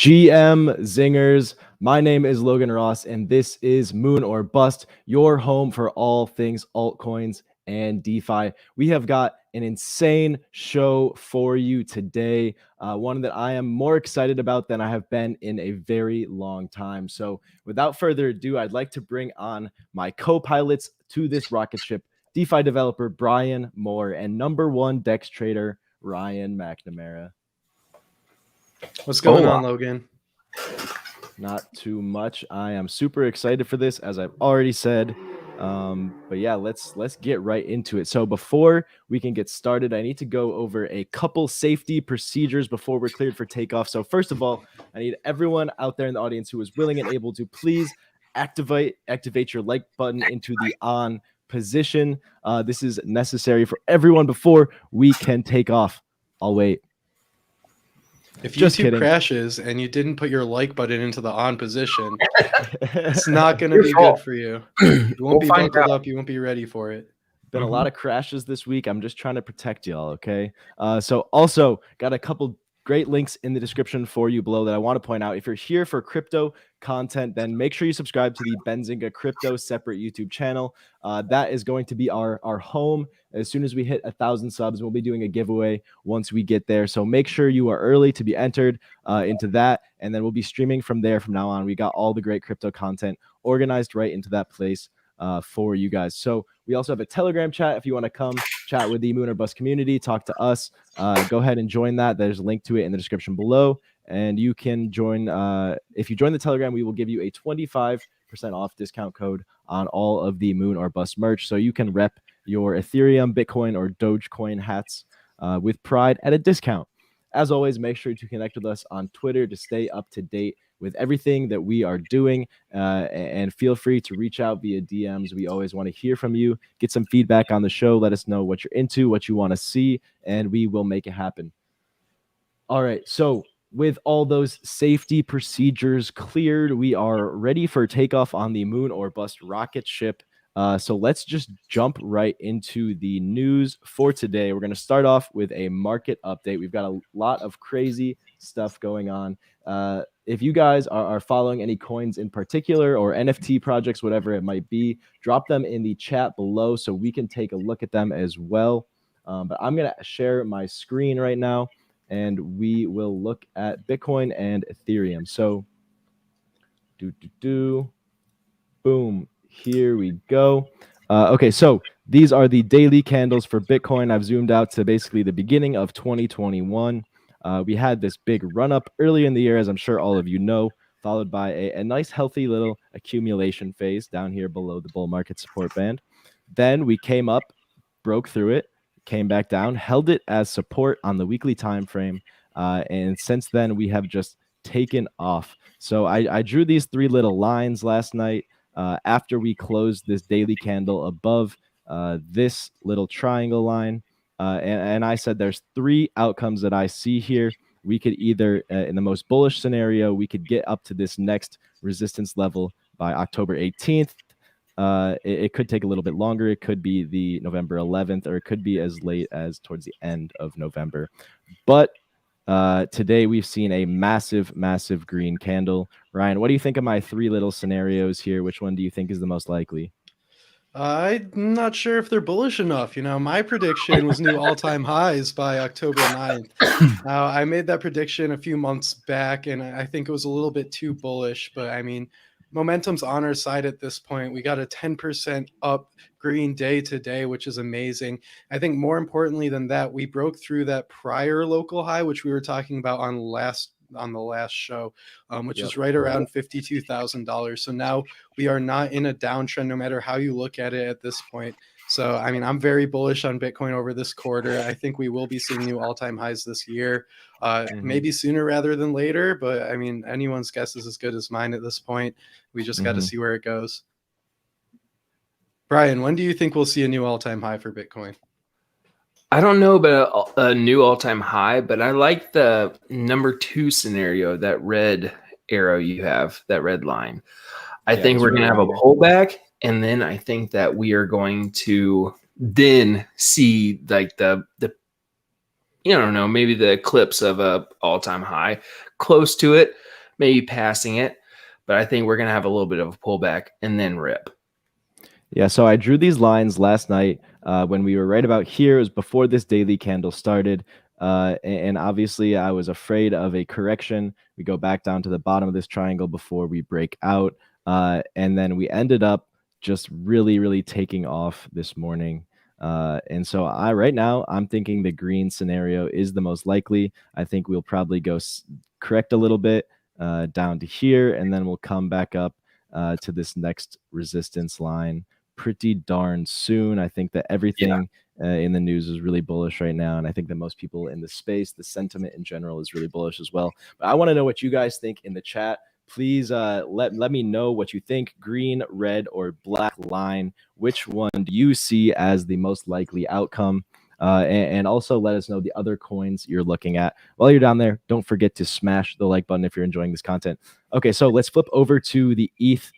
GM Zingers. My name is Logan Ross, and this is Moon or Bust, your home for all things altcoins and DeFi. We have got an insane show for you today, one that I am more excited about than I have been in a very long time. So without further ado, I'd like to bring on my co-pilots to this rocket ship, DeFi developer Brian Moir and number one DEX trader Ryan McNamara. What's going on, Logan? Not too much. I am super excited for this, as I've already said. But yeah, let's get right into it. So before we can get started, I need to go over a couple safety procedures before we're cleared for takeoff. So first of all, I need everyone out there in the audience who is willing and able to please activate your like button into the on position. This is necessary for everyone before we can take off. I'll wait. If YouTube crashes and you didn't put your like button into the on position, it's not going to be good for you. You won't be buckled up. You won't be ready for it. Been a lot of crashes this week. I'm just trying to protect y'all, okay? So also got a couple great links in the description for you below that I want to point out. If you're here for crypto content, then make sure you subscribe to the Benzinga Crypto separate YouTube channel. That is going to be our home. As soon as we hit 1,000 subs, we'll be doing a giveaway once we get there. So make sure you are early to be entered into that. And then we'll be streaming from there from now on. We got all the great crypto content organized right into that place for you guys. So we also have a Telegram chat. If you want to come chat with the Moon or Bust community, talk to us, go ahead and join that. There's a link to it in the description below. And you can join, if you join the Telegram, we will give you a 25% off discount code on all of the Moon or Bust merch. So you can rep your Ethereum, Bitcoin, or Dogecoin hats with pride at a discount. As always, make sure to connect with us on Twitter to stay up to date with everything that we are doing, and feel free to reach out via DMs. We always want to hear from you, get some feedback on the show, let us know what you're into, what you want to see, and we will make it happen. All right, so with all those safety procedures cleared, we are ready for takeoff on the Moon or Bust rocket ship. So let's just jump right into the news for today. We're going to start off with a market update. We've got a lot of crazy stuff going on. If you guys are following any coins in particular or NFT projects, whatever it might be, drop them in the chat below so we can take a look at them as well. But I'm going to share my screen right now, and we will look at Bitcoin and Ethereum. So, boom. Here we go. Okay, so these are the daily candles for Bitcoin. I've zoomed out to basically the beginning of 2021. We had this big run up early in the year, as I'm sure all of you know, followed by a nice healthy little accumulation phase down here below the bull market support band. Then we came up, broke through it, came back down, held it as support on the weekly time frame, and since then we have just taken off. So I drew these three little lines last night after we closed this daily candle above this little triangle line. And I said there's three outcomes that I see here. We could either, in the most bullish scenario, we could get up to this next resistance level by October 18th. It could take a little bit longer. It could be the November 11th, or it could be as late as towards the end of November. But today we've seen a massive green candle. Ryan, what do you think of my three little scenarios here? Which one do you think is the most likely? I'm not sure if they're bullish enough. You know, my prediction was new all-time highs by October 9th. Now, I made that prediction a few months back, and I think it was a little bit too bullish. But, I mean, momentum's on our side at this point. We got a 10% up green day today, which is amazing. I think more importantly than that, we broke through that prior local high, which we were talking about on the last show, which is right around $52,000. So now we are not in a downtrend, no matter how you look at it at this point. So, I mean, I'm very bullish on Bitcoin over this quarter. I think we will be seeing new all-time highs this year, maybe sooner rather than later. But, I mean, anyone's guess is as good as mine at this point. We just got to see where it goes. Brian, when do you think we'll see a new all-time high for Bitcoin? I don't know about a new all-time high, but I like the number 2 scenario, that red arrow you have, that red line. I think we're going to have a pullback, and then I think that we are going to then see like the you don't know, maybe the eclipse of a all-time high close to it. maybe passing it, but I think we're going to have a little bit of a pullback and then rip. Yeah, so I drew these lines last night when we were right about here. It was before this daily candle started. And obviously, I was afraid of a correction. We go back down to the bottom of this triangle before we break out. And then we ended up just really, really taking off this morning. And so right now, I'm thinking the green scenario is the most likely. I think we'll probably go correct a little bit down to here, and then we'll come back up to this next resistance line pretty darn soon. I think that everything in the news is really bullish right now, and I think that most people in the space, the sentiment in general is really bullish as well. But I want to know what you guys think in the chat. Please let me know what you think. Green, red, or black line. Which one do you see as the most likely outcome? And also let us know the other coins you're looking at. While you're down there, don't forget to smash the like button if you're enjoying this content. Okay, so let's flip over to the ETH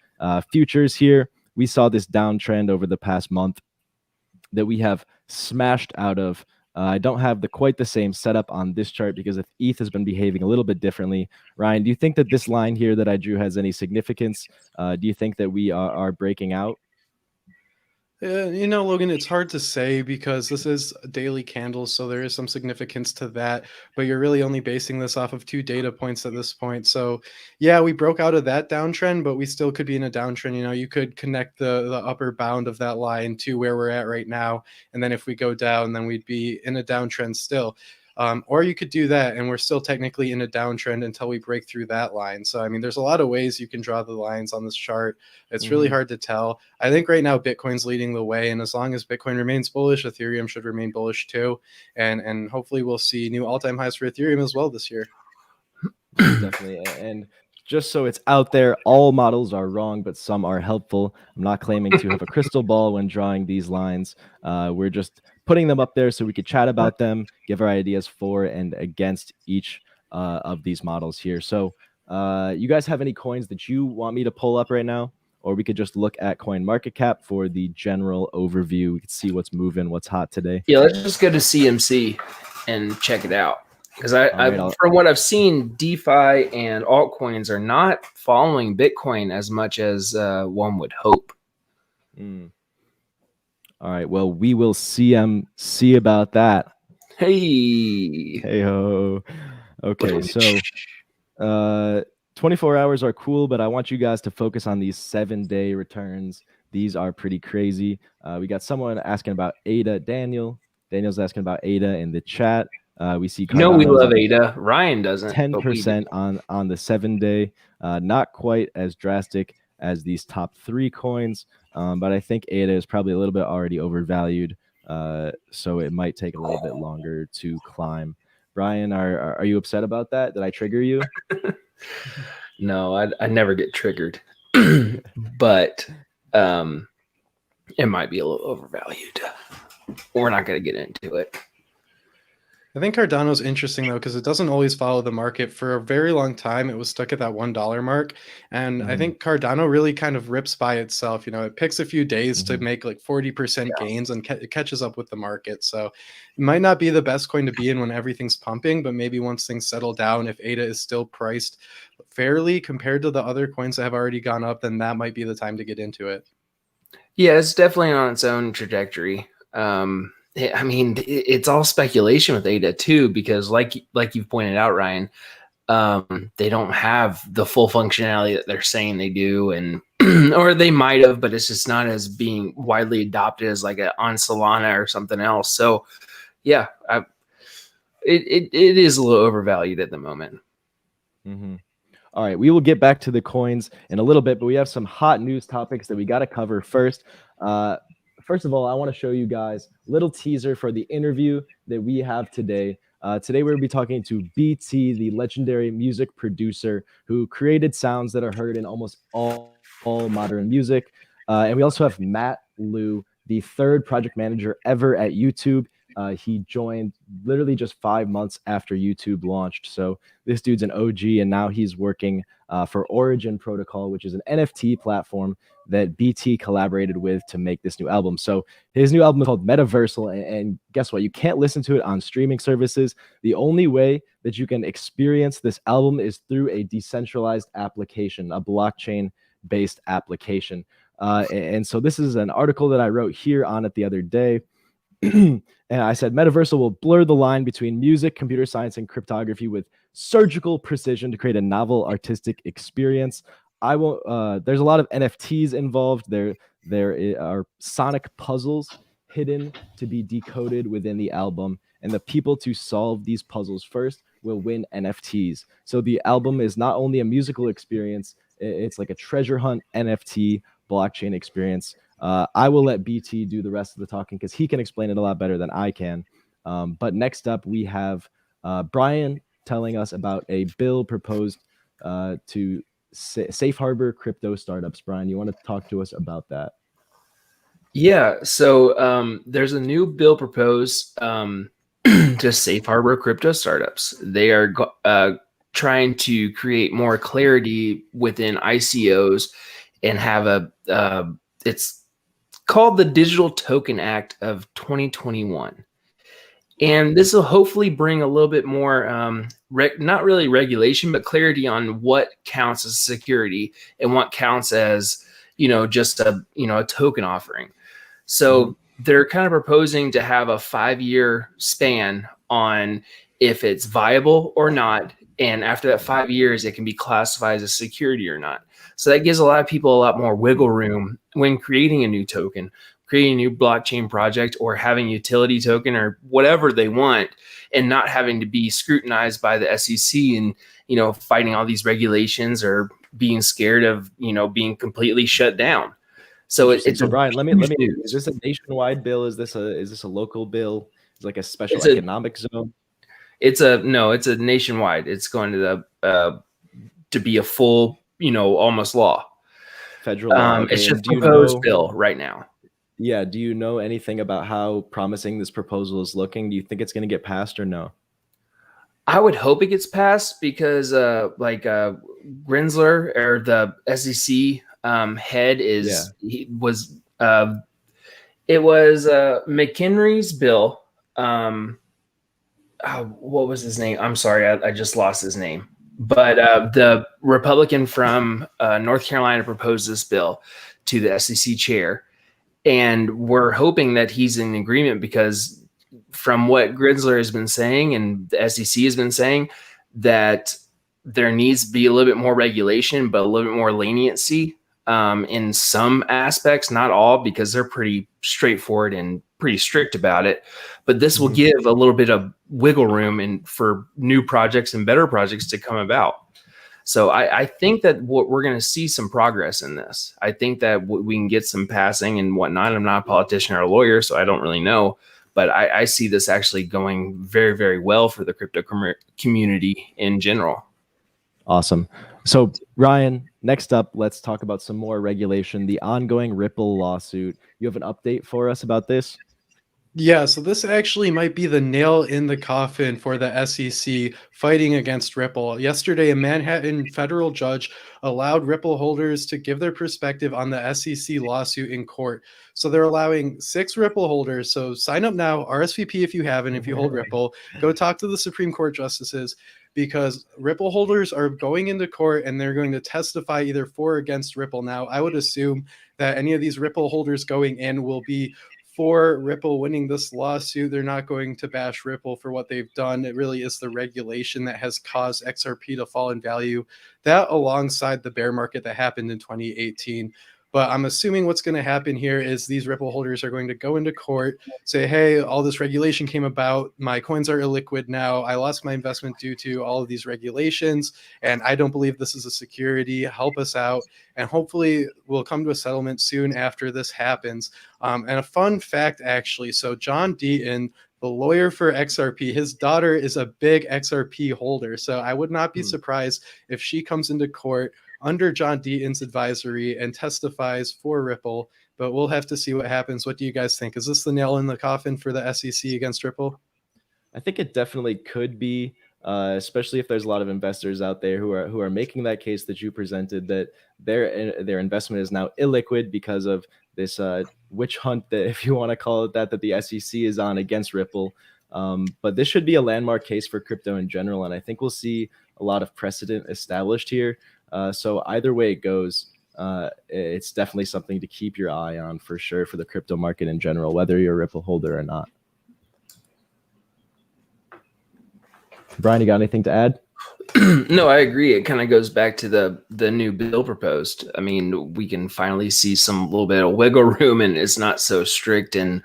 futures here. We saw this downtrend over the past month that we have smashed out of. I don't have quite the same setup on this chart because ETH has been behaving a little bit differently. Ryan, do you think that this line here that I drew has any significance? Do you think that we are breaking out? Logan, it's hard to say because this is daily candles, so there is some significance to that, but you're really only basing this off of 2 data points at this point. So yeah, we broke out of that downtrend, but we still could be in a downtrend. You could connect the upper bound of that line to where we're at right now, and then if we go down, then we'd be in a downtrend still. Or you could do that and we're still technically in a downtrend until we break through that line. So, I mean, there's a lot of ways you can draw the lines on this chart. It's really hard to tell. I think right now Bitcoin's leading the way. And as long as Bitcoin remains bullish, Ethereum should remain bullish too. And hopefully we'll see new all-time highs for Ethereum as well this year. Definitely. And just so it's out there, all models are wrong, but some are helpful. I'm not claiming to have a crystal ball when drawing these lines. We're just putting them up there so we could chat about them, give our ideas for and against each of these models here. So you guys have any coins that you want me to pull up right now? Or we could just look at CoinMarketCap for the general overview. We could see what's moving, what's hot today. Yeah, let's just go to CMC and check it out. Because from what I've seen, DeFi and altcoins are not following Bitcoin as much as one would hope. All right. Well, we will see about that. Hey ho. Okay. So 24 hours are cool, but I want you guys to focus on these 7-day returns. These are pretty crazy. We got someone asking about ADA. Daniel's asking about ADA in the chat. We see we love ADA. Ryan doesn't. 10% on the 7-day. Not quite as drastic as these top 3 coins, but I think ADA is probably a little bit already overvalued, so it might take a little bit longer to climb. Brian, are you upset about that? Did I trigger you? No, I never get triggered, but it might be a little overvalued. We're not going to get into it. I think Cardano's interesting though, because it doesn't always follow the market. For a very long time, it was stuck at that $1 mark. And I think Cardano really kind of rips by itself. It picks a few days to make like 40% gains and it catches up with the market. So it might not be the best coin to be in when everything's pumping, but maybe once things settle down, if ADA is still priced fairly compared to the other coins that have already gone up, then that might be the time to get into it. Yeah, it's definitely on its own trajectory. I mean, it's all speculation with ADA too, because like you've pointed out, Ryan, they don't have the full functionality that they're saying they do, and or they might have, but it's just not as being widely adopted as like on Solana or something else. So, yeah, it is a little overvalued at the moment. All right, we will get back to the coins in a little bit, but we have some hot news topics that we got to cover first. First of all, I want to show you guys a little teaser for the interview that we have today. Today, we're going to be talking to BT, the legendary music producer who created sounds that are heard in almost all modern music. And we also have Matt Liu, the 3rd project manager ever at YouTube. He joined literally just 5 months after YouTube launched. So this dude's an OG, and now he's working for Origin Protocol, which is an NFT platform that BT collaborated with to make this new album. So his new album is called Metaversal, and guess what? You can't listen to it on streaming services. The only way that you can experience this album is through a decentralized application, a blockchain-based application. And so this is an article that I wrote here on it the other day. And I said, Metaversal will blur the line between music, computer science, and cryptography with surgical precision to create a novel artistic experience. I won't. There's a lot of NFTs involved. There are sonic puzzles hidden to be decoded within the album, and the people to solve these puzzles first will win NFTs. So the album is not only a musical experience; it's like a treasure hunt NFT blockchain experience. I will let BT do the rest of the talking because he can explain it a lot better than I can. But next up, we have Brian telling us about a bill proposed to safe harbor crypto startups. Brian, you want to talk to us about that? Yeah, so there's a new bill proposed to safe harbor crypto startups. They are trying to create more clarity within ICOs and have it's called the Digital Token Act of 2021. And this will hopefully bring a little bit more, not really regulation, but clarity on what counts as security and what counts as, just a token offering. So they're kind of proposing to have a 5-year span on if it's viable or not. And after that 5 years, it can be classified as security or not. So that gives a lot of people a lot more wiggle room when creating a new token, creating a new blockchain project, or having utility token or whatever they want, and not having to be scrutinized by the SEC and, fighting all these regulations or being scared of, being completely shut down. So it's so Brian, let me is this a nationwide bill? Is this a local bill? Is like a special economic zone? It's a nationwide. It's going to be a full, almost law. Federal law. Okay. It's just a proposed bill right now. Yeah. Do you know anything about how promising this proposal is looking? Do you think it's going to get passed or no? I would hope it gets passed because Gensler or the SEC head is it was McHenry's bill. What was his name? I'm sorry, I just lost his name. But the Republican from North Carolina proposed this bill to the SEC chair, and we're hoping that he's in agreement because from what Gensler has been saying and the SEC has been saying, that there needs to be a little bit more regulation, but a little bit more leniency in some aspects, not all, because they're pretty straightforward and pretty strict about it. But this will give a little bit of wiggle room and for new projects and better projects to come about. So I think that we're going to see some progress in this. I think that we can get some passing and whatnot. I'm not a politician or a lawyer, so I don't really know. But I see this actually going very, very well for the crypto community in general. Awesome. So, Ryan, next up, let's talk about some more regulation, the ongoing Ripple lawsuit. You have an update for us about this? Yeah, so this actually might be the nail in the coffin for the SEC fighting against Ripple. Yesterday, a Manhattan federal judge allowed Ripple holders to give their perspective on the SEC lawsuit in court. So they're allowing 6 Ripple holders. So sign up now, RSVP if you haven't, if you hold Ripple. Go talk to the Supreme Court justices, because Ripple holders are going into court and they're going to testify either for or against Ripple. Now, I would assume that any of these Ripple holders going in will be for Ripple winning this lawsuit. They're not going to bash Ripple for what they've done. It really is the regulation that has caused XRP to fall in value, that alongside the bear market that happened in 2018. But I'm assuming what's going to happen here is these Ripple holders are going to go into court, say, hey, all this regulation came about. My coins are illiquid now. I lost my investment due to all of these regulations, and I don't believe this is a security. Help us out. And hopefully we'll come to a settlement soon after this happens. And a fun fact, actually, so John Deaton, the lawyer for XRP, his daughter is a big XRP holder. So I would not be surprised if she comes into court under John Deaton's advisory and testifies for Ripple, but we'll have to see what happens. What do you guys think? Is this the nail in the coffin for the SEC against Ripple? I think it definitely could be. especially if there's a lot of investors out there who are making that case that you presented, that their investment is now illiquid because of this witch hunt, that, if you want to call it that the SEC is on against Ripple. But this should be a landmark case for crypto in general, and I think we'll see a lot of precedent established here. So either way it goes, it's definitely something to keep your eye on for sure for the crypto market in general, whether you're a Ripple holder or not. Brian, you got anything to add? No, I agree. It kind of goes back to the new bill proposed. I mean, we can finally see some little bit of wiggle room, and it's not so strict and,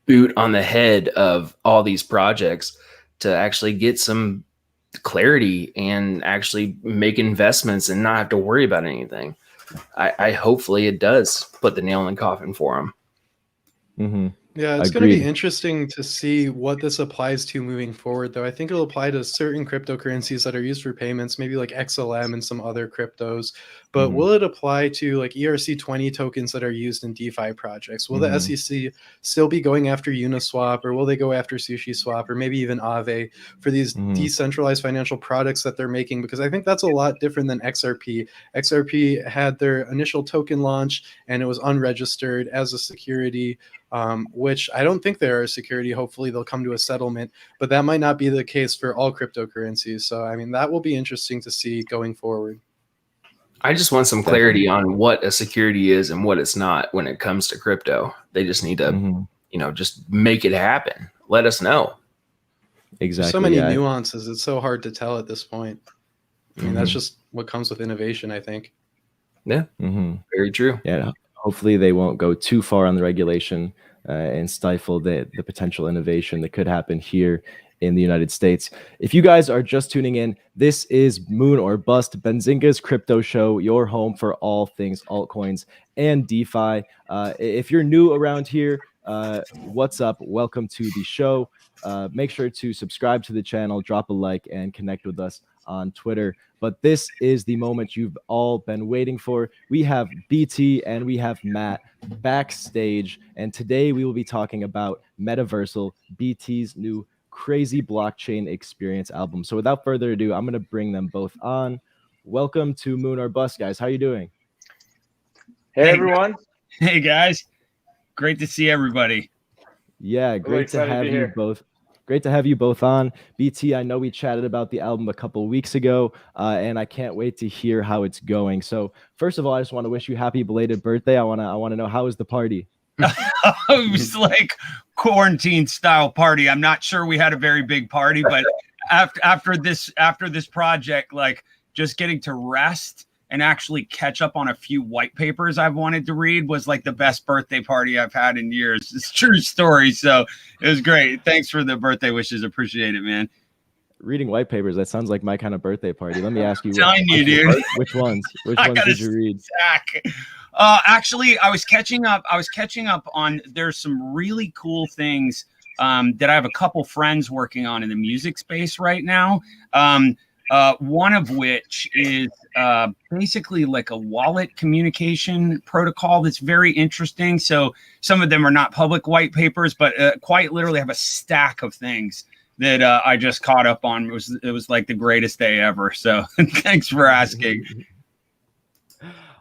boot on the head of all these projects to actually get some clarity and actually make investments and not have to worry about anything. I hopefully it does put the nail in the coffin for them. Mm-hmm. Yeah, it's going to be interesting to see what this applies to moving forward, though. I think it'll apply to certain cryptocurrencies that are used for payments, maybe like XLM and some other cryptos. But will it apply to like ERC20 tokens that are used in DeFi projects? Will the SEC still be going after Uniswap, or will they go after SushiSwap, or maybe even Aave for these decentralized financial products that they're making? Because I think that's a lot different than XRP. XRP had their initial token launch, and it was unregistered as a security. Which I don't think they're a security. Hopefully they'll come to a settlement, but that might not be the case for all cryptocurrencies. So, I mean, that will be interesting to see going forward. I just want some clarity on what a security is and what it's not when it comes to crypto. They just need to, just make it happen. Let us know. Exactly. There's so many nuances. It's so hard to tell at this point. I mean, that's just what comes with innovation, I think. Yeah. Very true. Yeah. Hopefully they won't go too far on the regulation and stifle the potential innovation that could happen here in the United States. If you guys are just tuning in, this is Moon or Bust, Benzinga's crypto show, your home for all things altcoins and DeFi. If you're new around here, what's up? Welcome to the show. Make sure to subscribe to the channel, drop a like, and connect with us on Twitter. But this is the moment you've all been waiting for. We have BT and we have Matt backstage, and today we will be talking about Metaversal, BT's new crazy blockchain experience album. So without further ado, I'm going to bring them both on. Welcome to Moon or Bust, guys. How are you doing? Hey, everyone. Hey, guys. Great to see everybody. Yeah, great to have you both. Great to have you both on. BT, I know we chatted about the album a couple of weeks ago, and I can't wait to hear how it's going. So first of all, I just want to wish you happy belated birthday. I want to know, how was the party? It was like quarantine style party. I'm not sure we had a very big party, but after this project, like just getting to rest and actually catch up on a few white papers I've wanted to read was like the best birthday party I've had in years. It's a true story. So it was great. Thanks for the birthday wishes. Appreciate it, man. Reading white papers, that sounds like my kind of birthday party. Let me ask you, which ones did you read? Actually, I was catching up on, there's some really cool things that I have a couple friends working on in the music space right now. One of which is basically like a wallet communication protocol that's very interesting. So some of them are not public white papers, but quite literally have a stack of things that I just caught up on. It was like the greatest day ever. So thanks for asking.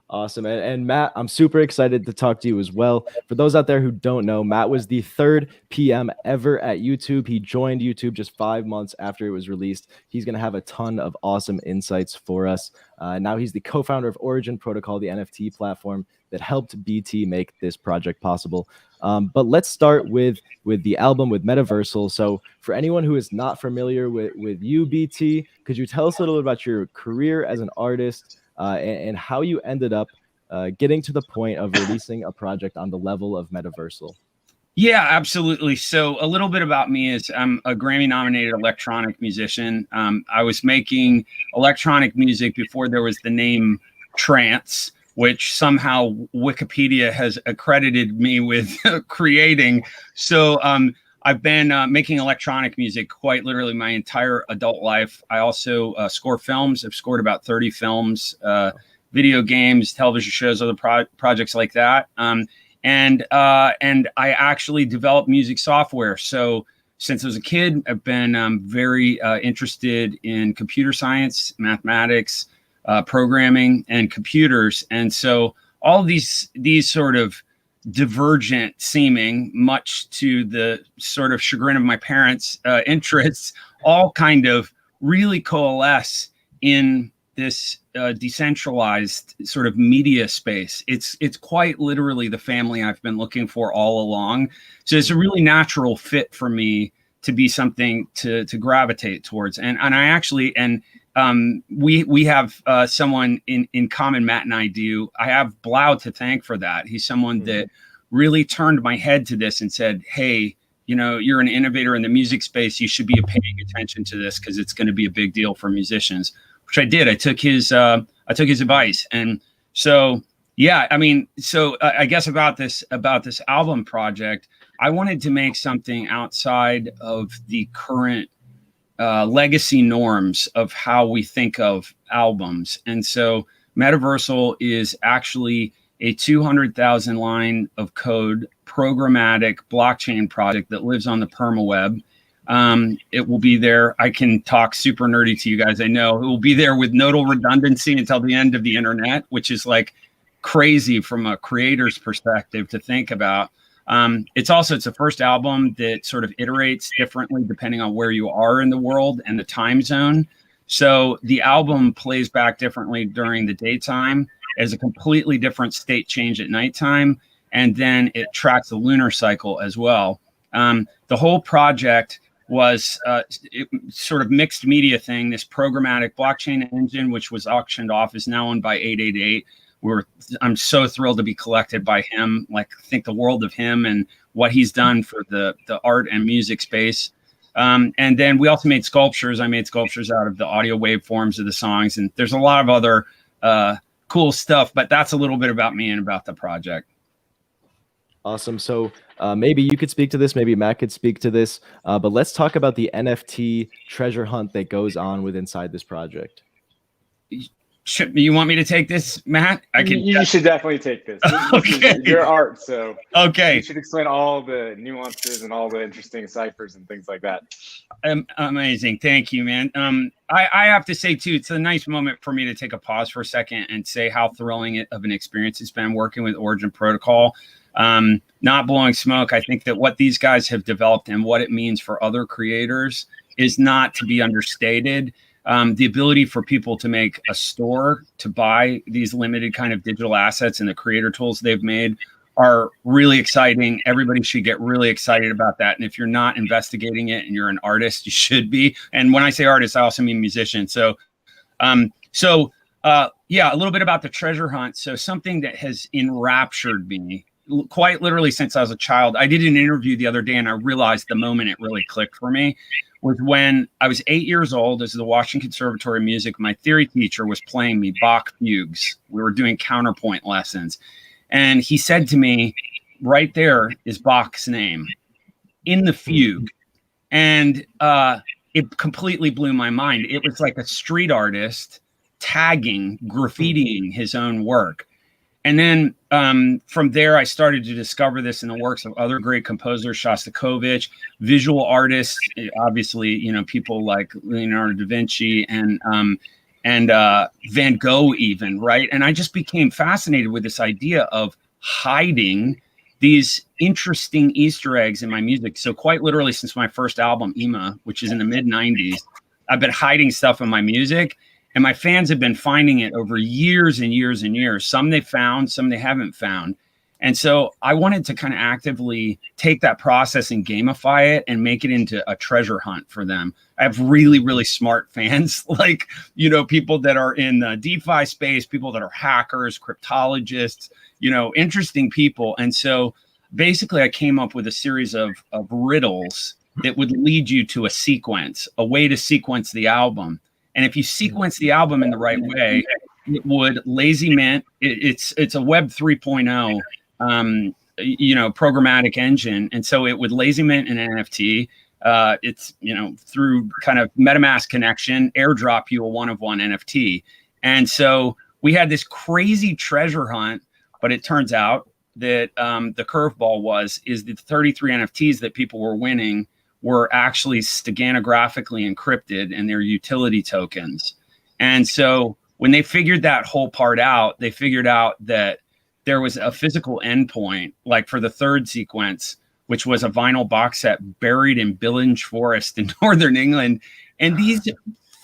Awesome. And Matt, I'm super excited to talk to you as well. For those out there who don't know, Matt was the third PM ever at YouTube. He joined YouTube just 5 months after it was released. He's going to have a ton of awesome insights for us. Now he's the co-founder of Origin Protocol, the NFT platform that helped BT make this project possible. But let's start with the album, with Metaversal. So for anyone who is not familiar with you, BT, could you tell us a little bit about your career as an artist, and how you ended up getting to the point of releasing a project on the level of Metaversal? Yeah, absolutely. So a little bit about me is I'm a Grammy-nominated electronic musician. I was making electronic music before there was the name trance, which somehow Wikipedia has accredited me with creating. So I've been making electronic music quite literally my entire adult life. I also score films. I've scored about 30 films, video games, television shows, other projects like that. And I actually develop music software. So since I was a kid, I've been very interested in computer science, mathematics, programming, and computers. And so all these sort of divergent seeming, much to the sort of chagrin of my parents' interests, all kind of really coalesce in this decentralized sort of media space. It's quite literally the family I've been looking for all along. So it's a really natural fit for me to be something to gravitate towards. And I actually, and we have someone in common, Matt and I do. I have Blau to thank for that. He's someone that really turned my head to this and said, hey, you know, you're an innovator in the music space. You should be paying attention to this because it's going to be a big deal for musicians, which I did. I took his advice. And so, yeah, I mean, so I guess about this album project, I wanted to make something outside of the current legacy norms of how we think of albums. And so Metaversal is actually a 200,000 line of code programmatic blockchain project that lives on the permaweb. It will be there. I can talk super nerdy to you guys. I know it will be there with nodal redundancy until the end of the internet, which is like crazy from a creator's perspective to think about. It's the first album that sort of iterates differently depending on where you are in the world and the time zone. So the album plays back differently during the daytime as a completely different state change at nighttime. And then it tracks the lunar cycle as well. The whole project was sort of mixed media thing. This programmatic blockchain engine, which was auctioned off, is now owned by 888. I'm so thrilled to be collected by him. Like, think the world of him and what he's done for the art and music space. And then we also made sculptures. I made sculptures out of the audio waveforms of the songs. And there's a lot of other cool stuff, but that's a little bit about me and about the project. Awesome. So maybe you could speak to this, maybe Matt could speak to this, but let's talk about the NFT treasure hunt that goes on with inside this project. You want me to take this, Matt? I can. You should definitely take this. Okay. This is your art, so okay. You should explain all the nuances and all the interesting ciphers and things like that. Amazing. Thank you, man. I have to say too, it's a nice moment for me to take a pause for a second and say how thrilling of an experience it's been working with Origin Protocol. Not blowing smoke. I think that what these guys have developed and what it means for other creators is not to be understated. The ability for people to make a store to buy these limited kind of digital assets and the creator tools they've made are really exciting. Everybody should get really excited about that. And if you're not investigating it and you're an artist, you should be. And when I say artist, I also mean musician. So, yeah, a little bit about the treasure hunt. So something that has enraptured me quite literally since I was a child. I did an interview the other day and I realized the moment it really clicked for me was when I was 8 years old. This is the Washington Conservatory of Music. My theory teacher was playing me Bach fugues. We were doing counterpoint lessons. And he said to me, right there is Bach's name in the fugue. And it completely blew my mind. It was like a street artist tagging, graffitiing his own work. And then from there, I started to discover this in the works of other great composers, Shostakovich, visual artists, obviously, you know, people like Leonardo da Vinci and Van Gogh even, right? And I just became fascinated with this idea of hiding these interesting Easter eggs in my music. So quite literally since my first album, Ema, which is in the mid-90s, I've been hiding stuff in my music. And my fans have been finding it over years and years and years. Some they found, some they haven't found. And so I wanted to kind of actively take that process and gamify it and make it into a treasure hunt for them. I have really, really smart fans, like, you know, people that are in the DeFi space, people that are hackers, cryptologists, you know, interesting people. And so basically I came up with a series of riddles that would lead you to a sequence, a way to sequence the album. And if you sequence the album in the right way, it would lazy mint. It's a Web 3.0, you know, programmatic engine. And so it would lazy mint an NFT. It's, you know, through kind of MetaMask connection, airdrop you a one-of-one NFT. And so we had this crazy treasure hunt, but it turns out that the curveball is the 33 NFTs that people were winning were actually steganographically encrypted and they're utility tokens. And so when they figured that whole part out, they figured out that there was a physical endpoint, like for the third sequence, which was a vinyl box set buried in Billinge Forest in Northern England. And these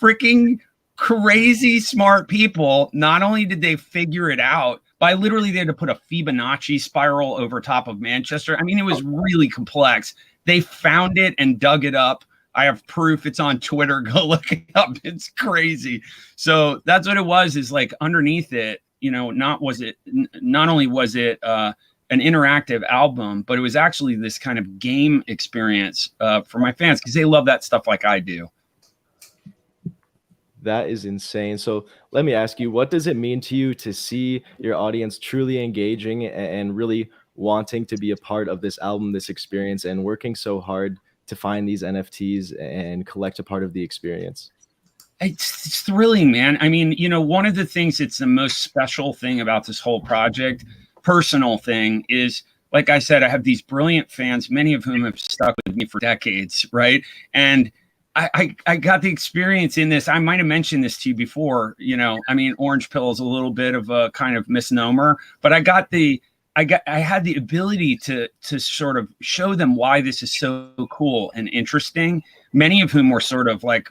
freaking crazy smart people, not only did they figure it out, by literally they had to put a Fibonacci spiral over top of Manchester. I mean, it was really complex. They found it and dug it up. I have proof. It's on Twitter. Go look it up. It's crazy. So that's what it was, is like underneath it, not only was it an interactive album, but it was actually this kind of game experience for my fans, because they love that stuff like I do. That is insane. So let me ask you, what does it mean to you to see your audience truly engaging and really wanting to be a part of this album, this experience, and working so hard to find these NFTs and collect a part of the experience? It's thrilling, man. I mean, one of the things that's the most special thing about this whole project, personal thing, is, like I said, I have these brilliant fans, many of whom have stuck with me for decades, right? And I got the experience in this. I might have mentioned this to you before, I mean, orange pill is a little bit of a kind of misnomer, but I had the ability to sort of show them why this is so cool and interesting. Many of whom were sort of like,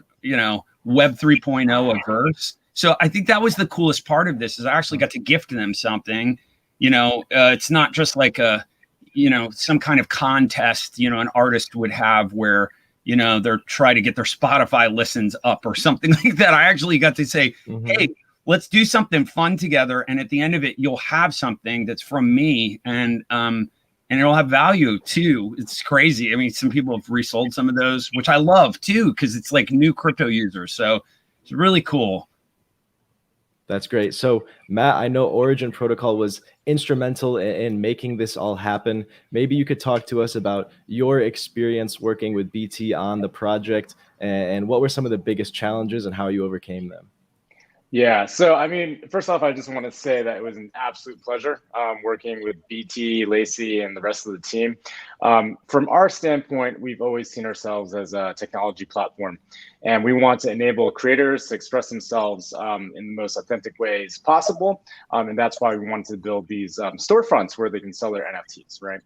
Web 3.0 averse. So I think that was the coolest part of this, is I actually got to gift them something. It's not just like some kind of contest, an artist would have where, they're trying to get their Spotify listens up or something like that. I actually got to say, hey, let's do something fun together. And at the end of it, you'll have something that's from me, and it'll have value too. It's crazy. I mean, some people have resold some of those, which I love too, because it's like new crypto users. So it's really cool. That's great. So Matt, I know Origin Protocol was instrumental in making this all happen. Maybe you could talk to us about your experience working with BT on the project, and what were some of the biggest challenges and how you overcame them? Yeah, so I mean, first off, I just want to say that it was an absolute pleasure working with BT, Lacey, and the rest of the team. From our standpoint, we've always seen ourselves as a technology platform, and we want to enable creators to express themselves in the most authentic ways possible. And that's why we wanted to build these storefronts where they can sell their NFTs, right?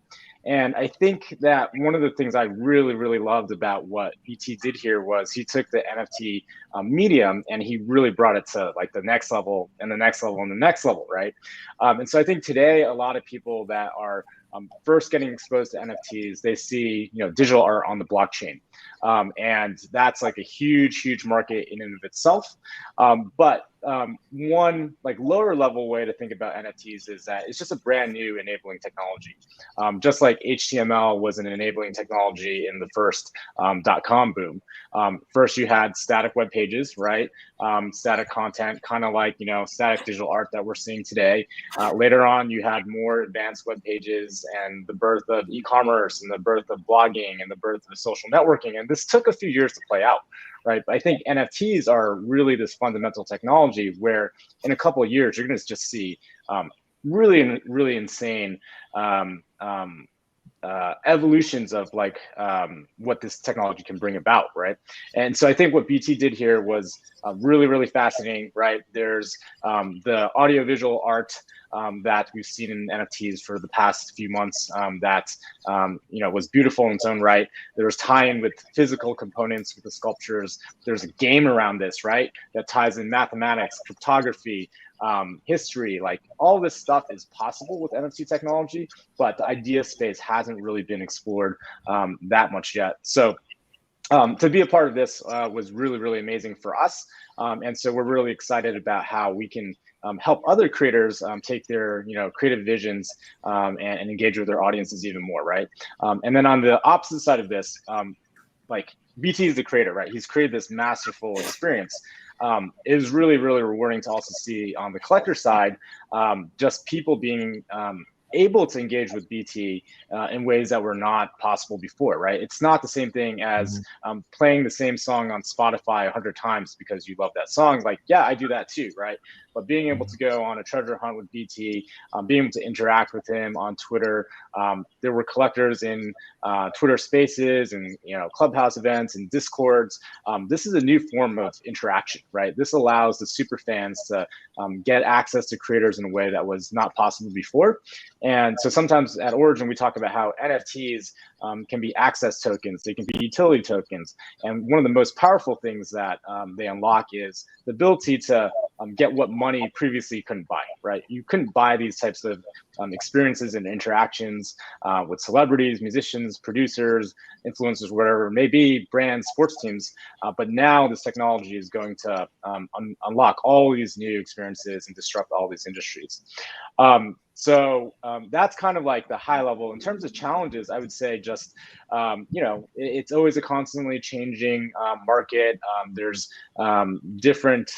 And I think that one of the things I really, really loved about what BT did here was he took the NFT medium and he really brought it to like the next level and the next level and the next level, right? And so I think today a lot of people that are first getting exposed to NFTs, they see digital art on the blockchain, and that's like a huge market in and of itself. But one like lower level way to think about NFTs is that it's just a brand new enabling technology. Just like HTML was an enabling technology in the first .com boom. First you had static web pages, right? Static content, kind of like static digital art that we're seeing today. Later on, you had more advanced web pages and the birth of e-commerce and the birth of blogging and the birth of social networking. And this took a few years to play out, right? But I think NFTs are really this fundamental technology where in a couple of years, you're going to just see really insane evolutions of like what this technology can bring about, right? And so I think what BT did here was really fascinating, right? There's the audiovisual art that we've seen in NFTs for the past few months that was beautiful in its own right. There was tie-in with physical components with the sculptures. There's a game around this, right? That ties in mathematics, cryptography, history. Like all this stuff is possible with NFT technology, but the idea space hasn't really been explored that much yet. So to be a part of this was really amazing for us. And so we're really excited about how we can help other creators take their creative visions and engage with their audiences even more, right? And then on the opposite side of this, like BT is the creator, right? He's created this masterful experience. It is really rewarding to also see on the collector side, just people being able to engage with BT in ways that were not possible before, right? It's not the same thing as playing the same song on Spotify 100 times because you love that song. Like, yeah, I do that too, right? But being able to go on a treasure hunt with BT, being able to interact with him on Twitter, there were collectors in Twitter Spaces and Clubhouse events and Discords. This is a new form of interaction, right? This allows the super fans to get access to creators in a way that was not possible before. And so sometimes at Origin, we talk about how NFTs can be access tokens, they can be utility tokens. And one of the most powerful things that they unlock is the ability to get what money previously couldn't buy, right? You couldn't buy these types of experiences and interactions with celebrities, musicians, producers, influencers, whatever it may be, brands, sports teams. But now this technology is going to unlock all these new experiences and disrupt all these industries. So that's kind of like the high level. In terms of challenges, I would say just, it's always a constantly changing market. There's different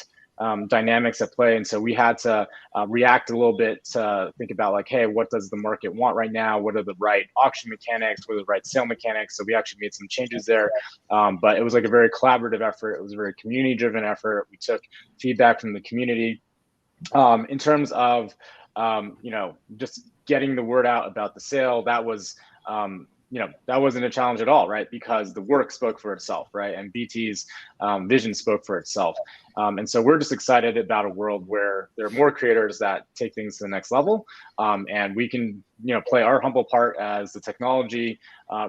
dynamics at play. And so we had to react a little bit to think about like, hey, what does the market want right now? What are the right auction mechanics? What are the right sale mechanics? So we actually made some changes there. But it was like a very collaborative effort. It was a very community driven effort. We took feedback from the community. In terms of, just getting the word out about the sale, that was, that wasn't a challenge at all, right? Because the work spoke for itself, right? And BT's vision spoke for itself. And so we're just excited about a world where there are more creators that take things to the next level. And we can, play our humble part as the technology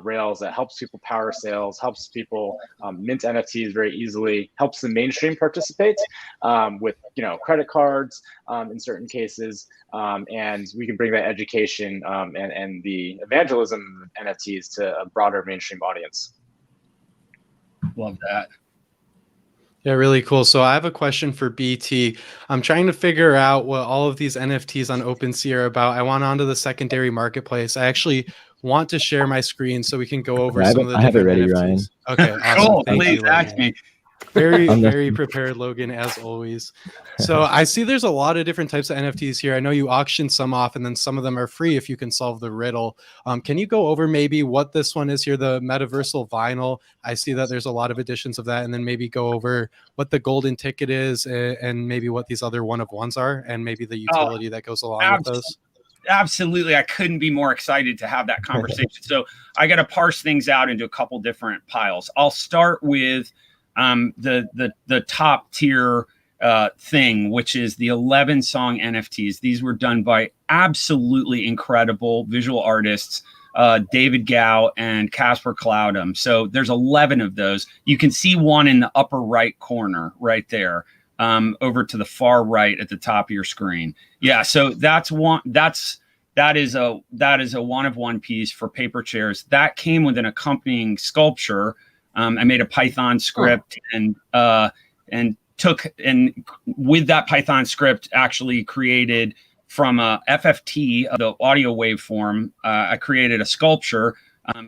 rails that helps people power sales, helps people mint NFTs very easily, helps the mainstream participate with, credit cards in certain cases. And we can bring that education and the evangelism of NFTs to a broader mainstream audience. Love that. Yeah, really cool. So I have a question for BT. I'm trying to figure out what all of these NFTs on OpenSea are about. I want onto the secondary marketplace. I actually want to share my screen so we can go over some of the different ready, NFTs. Ryan. Okay, awesome. Cool. Thank Please you, ask Logan. me. Very prepared, Logan, as always. So I see there's a lot of different types of NFTs here. I know you auction some off and then some of them are free if you can solve the riddle. Can you go over maybe what this one is here, the Metaversal Vinyl? I see that there's a lot of editions of that, and then maybe go over what the golden ticket is and maybe what these other one-of-ones are and maybe the utility that goes along with those. Absolutely. I couldn't be more excited to have that conversation. So I got to parse things out into a couple different piles. I'll start with the top tier thing, which is the 11 song NFTs. These were done by absolutely incredible visual artists, David Gao and Casper Cloudham. So there's 11 of those. You can see one in the upper right corner right there, over to the far right at the top of your screen. Yeah, so that's one. That is a one-of-one piece for paper chairs. That came with an accompanying sculpture. I made a Python script and with that Python script actually created from a FFT, the audio waveform. I created a sculpture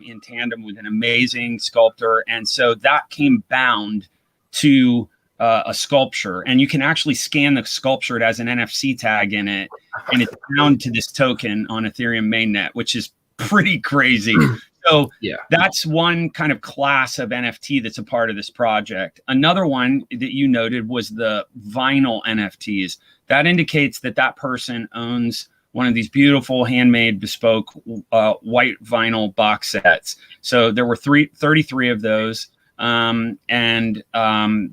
in tandem with an amazing sculptor, and so that came bound to a sculpture, and you can actually scan the sculpture. It has an NFC tag in it, and it's bound to this token on Ethereum mainnet, which is pretty crazy. So yeah, that's one kind of class of NFT that's a part of this project. Another one that you noted was the vinyl NFTs. That indicates that that person owns one of these beautiful handmade bespoke white vinyl box sets. So there were 33 of those. And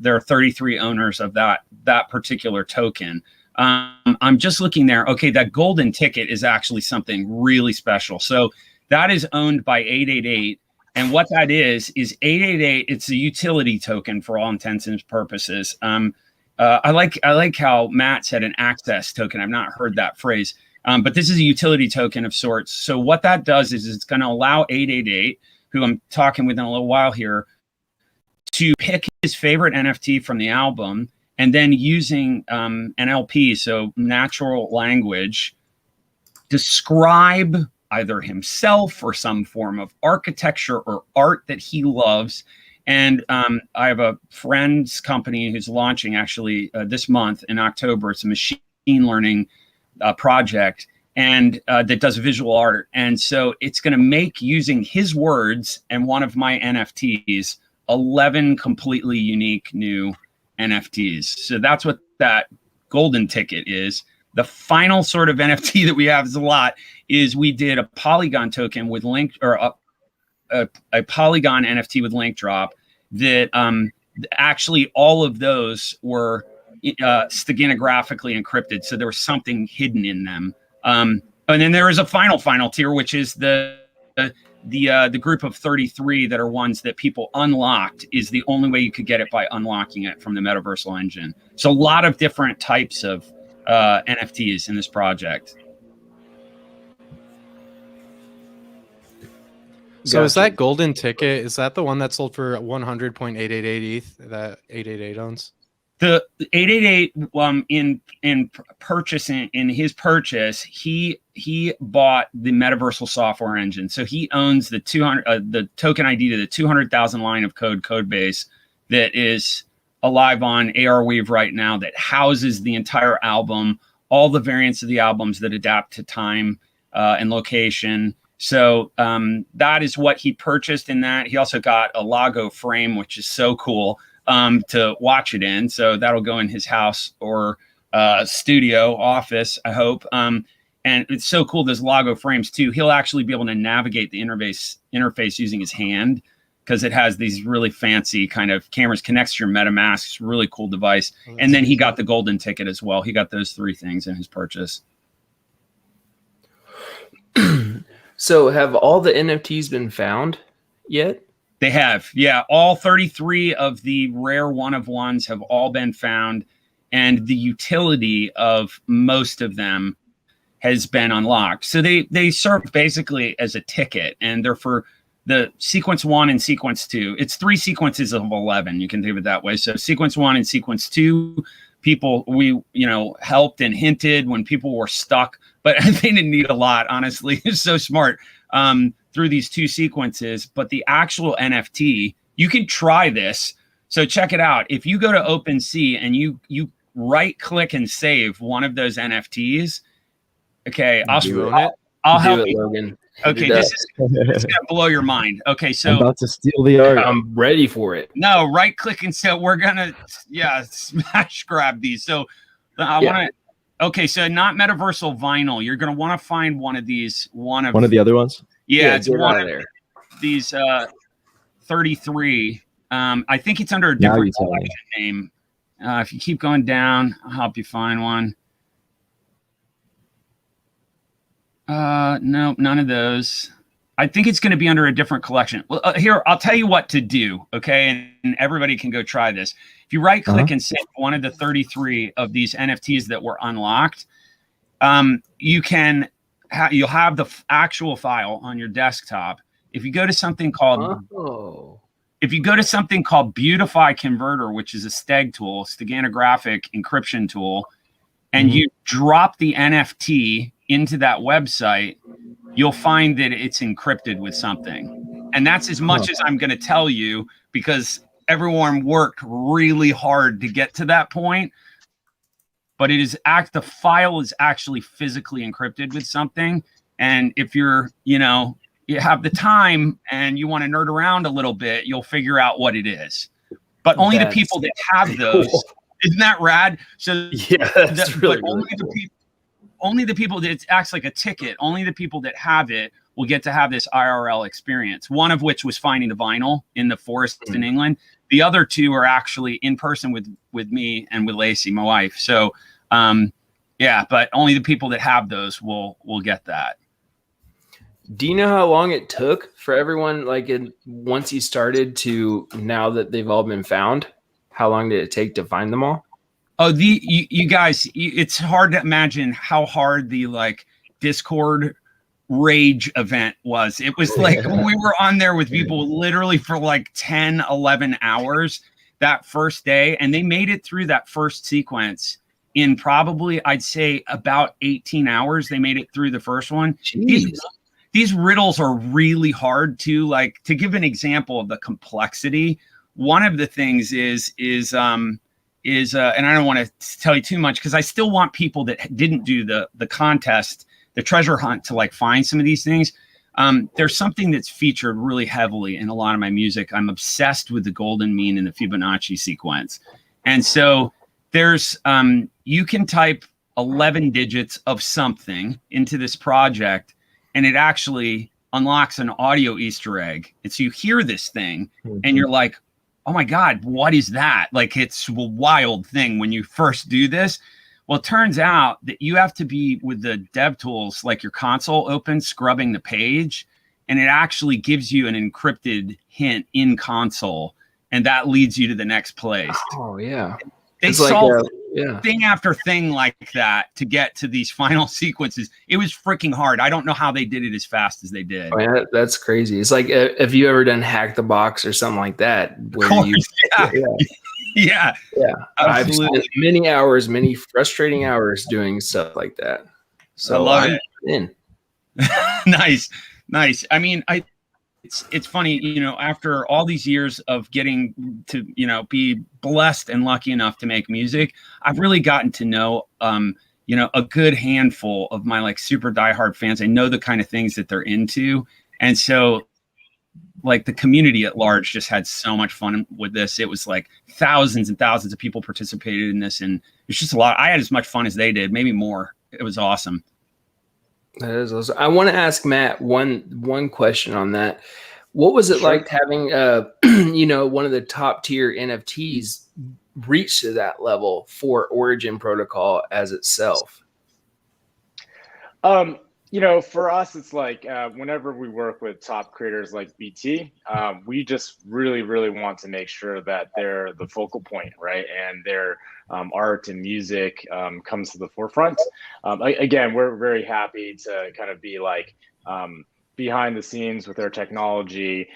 there are 33 owners of that particular token. I'm just looking there. Okay, that golden ticket is actually something really special. So that is owned by 888. And what that is 888, it's a utility token for all intents and purposes. I like how Matt said an access token. I've not heard that phrase, but this is a utility token of sorts. So what that does is it's going to allow 888, who I'm talking with in a little while here, to pick his favorite NFT from the album, and then using NLP, so natural language, describe either himself or some form of architecture or art that he loves. And I have a friend's company who's launching actually this month in October. It's a machine learning project. and that does visual art. And so it's going to make, using his words and one of my NFTs, 11 completely unique new NFTs. So that's what that golden ticket is. The final sort of NFT that we have is a lot, is we did a Polygon token with link, or a Polygon NFT with link drop that actually all of those were steganographically encrypted. So there was something hidden in them. And then there is a final tier, which is the group of 33 that are ones that people unlocked. Is the only way you could get it by unlocking it from the Metaversal engine. So a lot of different types of NFTs in this project. So is that golden ticket, is that the one that sold for 100.888 ETH that 888 owns? The 888 in purchasing, in his purchase, he bought the Metaversal software engine. So he owns the the token ID to the 200,000 line of code base that is alive on ARWeave right now, that houses the entire album, all the variants of the albums that adapt to time and location. So that is what he purchased in that. He also got a Lago frame, which is so cool to watch it in. So that'll go in his house or studio office, I hope. And it's so cool, those Lago frames too. He'll actually be able to navigate the interface using his hand, because it has these really fancy kind of cameras, connects to your MetaMask. It's a really cool device. And then he got the golden ticket as well. He got those 3 things in his purchase. So have all the NFTs been found yet? They have, yeah. All 33 of the rare one-of-ones have all been found, and the utility of most of them has been unlocked. So they serve basically as a ticket, and they're for the sequence 1 and sequence 2. It's 3 sequences of 11. You can think of it that way. So sequence 1 and sequence 2, people we helped and hinted when people were stuck, but they didn't need a lot, honestly. It's so smart through these 2 sequences. But the actual NFT, you can try this. So check it out. If you go to OpenSea and you right click and save one of those NFTs, okay, I'll help you, Logan. Okay, this is gonna blow your mind. Okay, so I'm about to steal the art. I'm ready for it. No, right click and so we're gonna smash grab these. So I want to. Okay, so not Metaversal vinyl. You're gonna want to find one of these. One of the other ones. Yeah, it's one of there. These 33. I think it's under a different collection name. If you keep going down, I'll help you find one. No, none of those. I think it's going to be under a different collection. Well, here, I'll tell you what to do, okay? And everybody can go try this. If you right-click and save one of the 33 of these NFTs that were unlocked, you'll have the actual file on your desktop. If you go to something called Beautify Converter, which is a steg tool, steganographic encryption tool, and you drop the NFT into that website, you'll find that it's encrypted with something. And that's as much as I'm going to tell you, because everyone worked really hard to get to that point. But the file is actually physically encrypted with something. And if you're, you have the time and you want to nerd around a little bit, you'll figure out what it is. But only the people that have those, isn't that rad? So yeah, that's really only the people that it acts like a ticket, only the people that have it will get to have this IRL experience. One of which was finding the vinyl in the forest in England. The other 2 are actually in person with me and with Lacey, my wife. So, but only the people that have those will get that. Do you know how long it took for everyone, once you started to now that they've all been found? How long did it take to find them all? Oh, you guys, it's hard to imagine how hard the Discord rage event was. It was we were on there with people literally for 10, 11 hours that first day. And they made it through that first sequence in probably, I'd say, about 18 hours. They made it through the first one. These riddles are really hard to give an example of the complexity. One of the things is and I don't want to tell you too much because I still want people that didn't do the contest the treasure hunt to like find some of these things. There's something that's featured really heavily in a lot of my music. I'm obsessed with the golden mean and the Fibonacci sequence. And so there's, you can type 11 digits of something into this project, and it actually unlocks an audio Easter egg. And so you hear this thing and you're like, oh my God, what is that? Like, it's a wild thing when you first do this. Well, it turns out that you have to be with the dev tools, like your console open, scrubbing the page, and it actually gives you an encrypted hint in console, and that leads you to the next place. Oh yeah. They It's solved yeah. thing after thing like that to get to these final sequences. It was freaking hard. I don't know how they did it as fast as they did. Oh, yeah, that's crazy. It's like, if you ever done Hack the Box or something like that, where Yeah. I've spent many hours, many frustrating hours doing stuff like that. So I love it. Nice. I mean, it's funny, you know, after all these years of getting to, you know, be blessed and lucky enough to make music, I've really gotten to know, you know, a good handful of my like super diehard fans. I know the kind of things that they're into. And so like the community at large just had so much fun with this. It was like thousands and thousands of people participated in this. And it's just a lot. I had as much fun as they did, maybe more. It was awesome. That is awesome. I want to ask Matt one question on that. What was it like having you know, one of the top tier NFTs reach to that level for Origin Protocol as itself? You know, for us, it's like whenever we work with top creators like BT, we just really want to make sure that they're the focal point, right? And their art and music comes to the forefront. Again, we're very happy to kind of be like behind the scenes with their technology,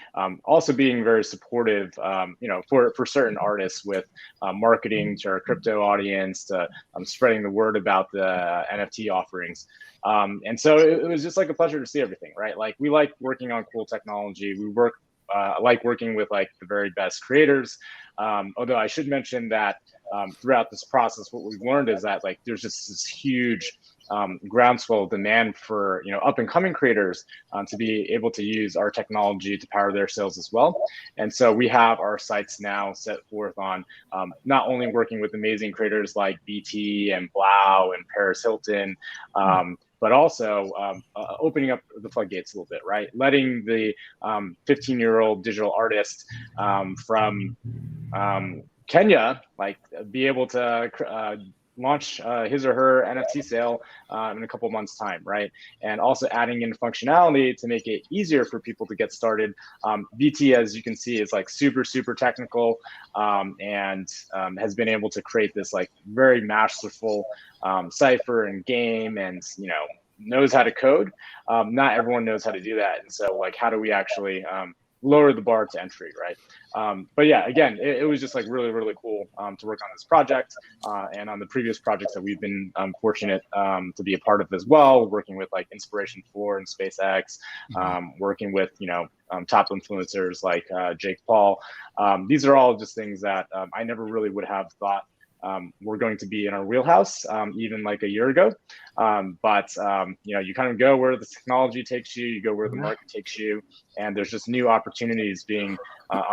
also being very supportive, you know, for certain artists with marketing to our crypto audience, to spreading the word about the NFT offerings. And so it was just like a pleasure to see everything, right? Like, we like working on cool technology. We like working with like the very best creators. Although I should mention that throughout this process, what we've learned is that like there's just this huge groundswell demand for, you know, up and coming creators to be able to use our technology to power their sales as well. And so we have our sights now set forth on not only working with amazing creators like BT and Blau and Paris Hilton, but also opening up the floodgates a little bit, right? Letting the 15-year-old digital artist from Kenya like be able to launch his or her NFT sale in a couple months' time, right? And also adding in functionality to make it easier for people to get started. BT, as you can see, is like super technical, and has been able to create this like very masterful cipher and game, and, you know, knows how to code. Not everyone knows how to do that, and so like, how do we actually lower the bar to entry, right? But yeah, again, it was just like really cool to work on this project and on the previous projects that we've been fortunate to be a part of as well, working with like Inspiration 4 and SpaceX, working with, you know, top influencers like Jake Paul. These are all just things that I never really would have thought were going to be in our wheelhouse even like a year ago. But you know, you kind of go where the technology takes you, you go where the market takes you, and there's just new opportunities being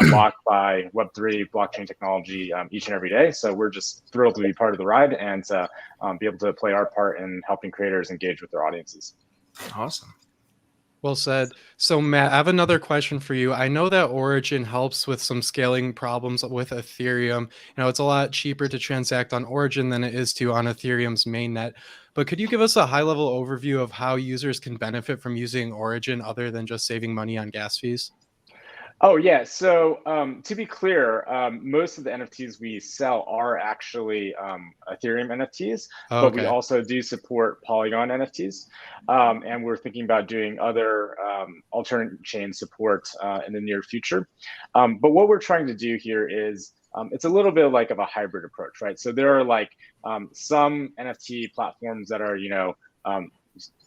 unlocked by Web3 blockchain technology each and every day. So we're just thrilled to be part of the ride and to be able to play our part in helping creators engage with their audiences. Awesome. Well said. So Matt, I have another question for you. I know that Origin helps with some scaling problems with Ethereum. You know, it's a lot cheaper to transact on Origin than it is to on Ethereum's mainnet. But could you give us a high-level overview of how users can benefit from using Origin other than just saving money on gas fees? Oh yeah, so to be clear, most of the NFTs we sell are actually Ethereum NFTs, but we also do support Polygon NFTs, and we're thinking about doing other alternate chain support in the near future. But what we're trying to do here is it's a little bit like of a hybrid approach, right? So there are like some NFT platforms that are, you know,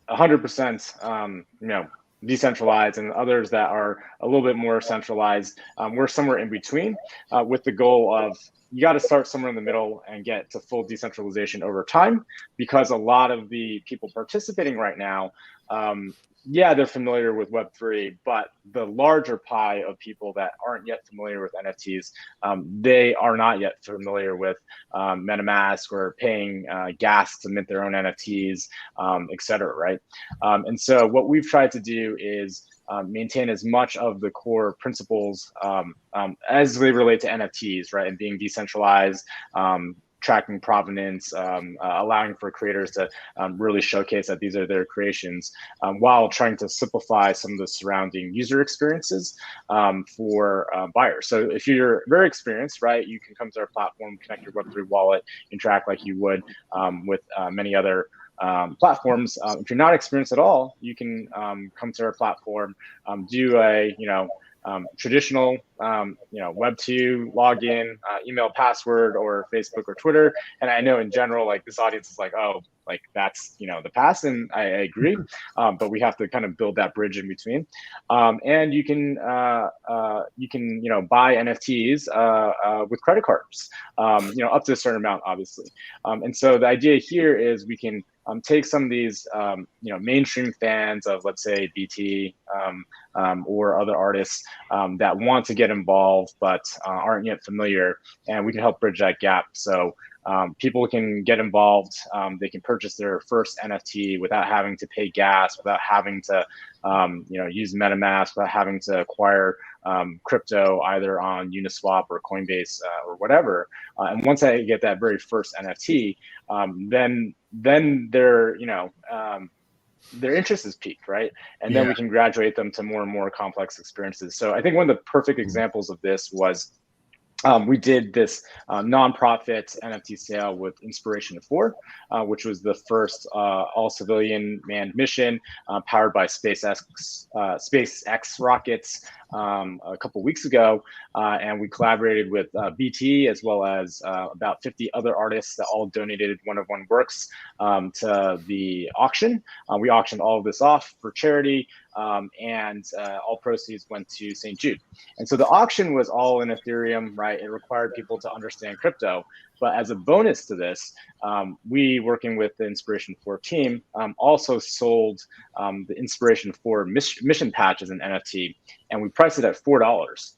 100%, you know, decentralized, and others that are a little bit more centralized. We're somewhere in between, with the goal of you got to start somewhere in the middle and get to full decentralization over time, because a lot of the people participating right now, yeah, they're familiar with Web3, but the larger pie of people that aren't yet familiar with NFTs, they are not yet familiar with MetaMask or paying gas to mint their own NFTs, et cetera, right? And so what we've tried to do is maintain as much of the core principles as they relate to NFTs, right? And being decentralized, tracking provenance, allowing for creators to really showcase that these are their creations, while trying to simplify some of the surrounding user experiences for buyers. So if you're very experienced, right, you can come to our platform, connect your Web3 wallet, interact like you would with many other platforms. If you're not experienced at all, you can come to our platform, do a traditional Web2 login, email, password, or Facebook or Twitter. And I know in general, like this audience is like, oh, like that's the past, and I agree. But we have to kind of build that bridge in between. And you can buy NFTs with credit cards, up to a certain amount, obviously. And so the idea here is we can take some of these mainstream fans of, let's say, BT or other artists that want to get involved but aren't yet familiar, and we can help bridge that gap. So people can get involved. They can purchase their first NFT without having to pay gas, without having to use MetaMask, without having to acquire crypto either on Uniswap or Coinbase or whatever. And once I get that very first NFT, then their interest is peaked, right? And then we can graduate them to more and more complex experiences. So I think one of the perfect examples of this was we did this nonprofit NFT sale with Inspiration 4, which was the first all-civilian manned mission powered by SpaceX rockets a couple weeks ago. And we collaborated with BT as well as about 50 other artists that all donated one-of-one works to the auction. We auctioned all of this off for charity, and all proceeds went to St. Jude. And so the auction was all in Ethereum, right? It required people to understand crypto. But as a bonus to this, we, working with the Inspiration 4 team, also sold the Inspiration 4 mission patch as an NFT, and we priced it at $4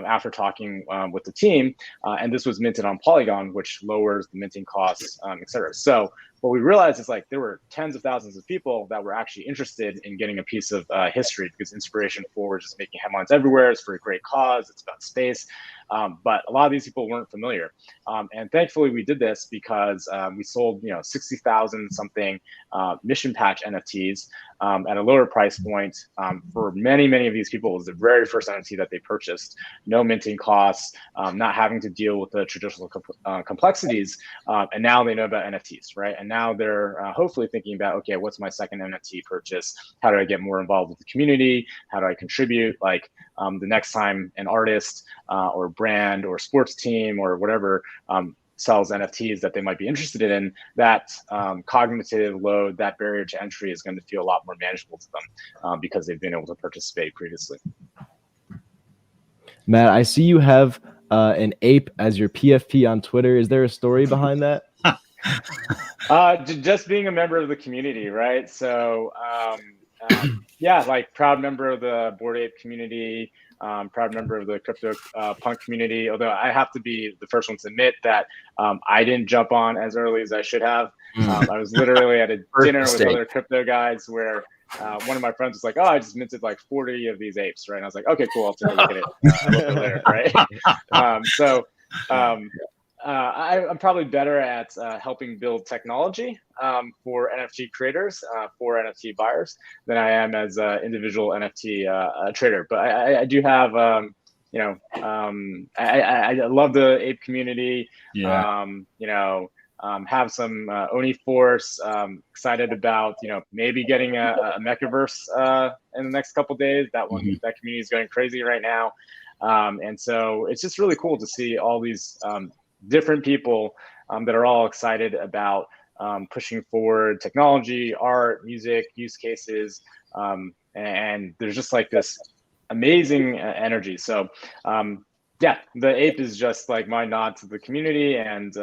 after talking with the team. And this was minted on Polygon, which lowers the minting costs, et cetera. So what we realized is like there were tens of thousands of people that were actually interested in getting a piece of history, because Inspiration 4 was just making headlines everywhere. It's for a great cause. It's about space. But a lot of these people weren't familiar. And thankfully we did this because we sold 60,000 something mission patch NFTs at a lower price point. For many of these people, it was the very first NFT that they purchased. No minting costs, not having to deal with the traditional complexities. And now they know about NFTs, right? And now they're hopefully thinking about, okay, what's my second NFT purchase? How do I get more involved with the community? How do I contribute? Like the next time an artist or brand or sports team or whatever sells NFTs that they might be interested in, that cognitive load, that barrier to entry is going to feel a lot more manageable to them because they've been able to participate previously. Matt, I see you have an ape as your PFP on Twitter. Is there a story behind that? Just being a member of the community, right? So yeah, like proud member of the Bored Ape community, proud member of the crypto punk community. Although I have to be the first one to admit that I didn't jump on as early as I should have. I was literally at a dinner with other crypto guys where one of my friends was like, "Oh, I just minted like 40 of these apes," right? And I was like, "Okay, cool, I'll take a look at it a little bit later," right? I'm probably better at helping build technology for NFT creators, for NFT buyers, than I am as an individual NFT trader. But I do have, I love the ape community. Yeah. Have some Oni Force. Excited about maybe getting a Metaverse in the next couple days. That community is going crazy right now, and so it's just really cool to see all these different people that are all excited about pushing forward technology, art, music, use cases, and there's just like this amazing energy. So yeah, the ape is just like my nod to the community and